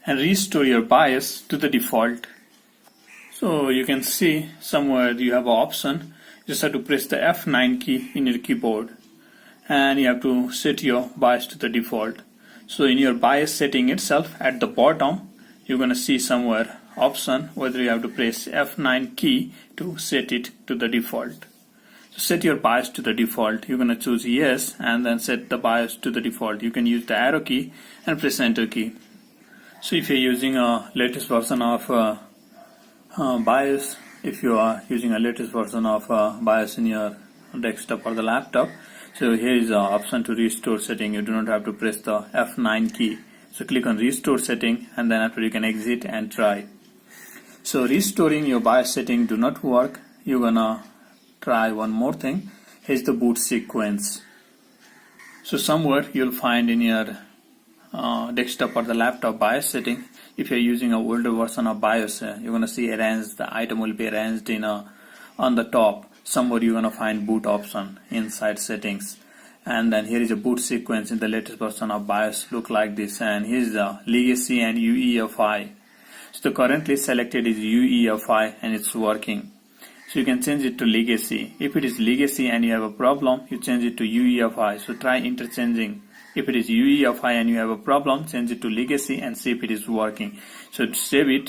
and restore your BIOS to the default. So you can see somewhere you have an option. You just have to press the F9 key in your keyboard and you have to set your BIOS to the default. So in your BIOS setting itself, at the bottom you're going to see somewhere option whether you have to press F9 key to set it to the default. So set your BIOS to the default. You're going to choose yes and then set the BIOS to the default. You can use the arrow key and press enter key. So if you're using a latest version of BIOS, if you are using a latest version of BIOS in your desktop or the laptop, so here is the option to restore setting. You do not have to press the F9 key. So click on restore setting and then after you can exit and try. So restoring your BIOS setting do not work. You're gonna try one more thing. Here's the boot sequence. So somewhere you'll find in your desktop or the laptop BIOS setting. If you're using an older version of BIOS, you're gonna see arranged. The item will be arranged in on the top. Somewhere you're gonna find boot option inside settings, and then here is a boot sequence in the latest version of BIOS. Look like this, and here's the legacy and UEFI. So the currently selected is UEFI and it's working. So you can change it to legacy. If it is legacy and you have a problem, you change it to UEFI. So try interchanging. If it is UEFI and you have a problem, change it to legacy and see if it is working. So to save it,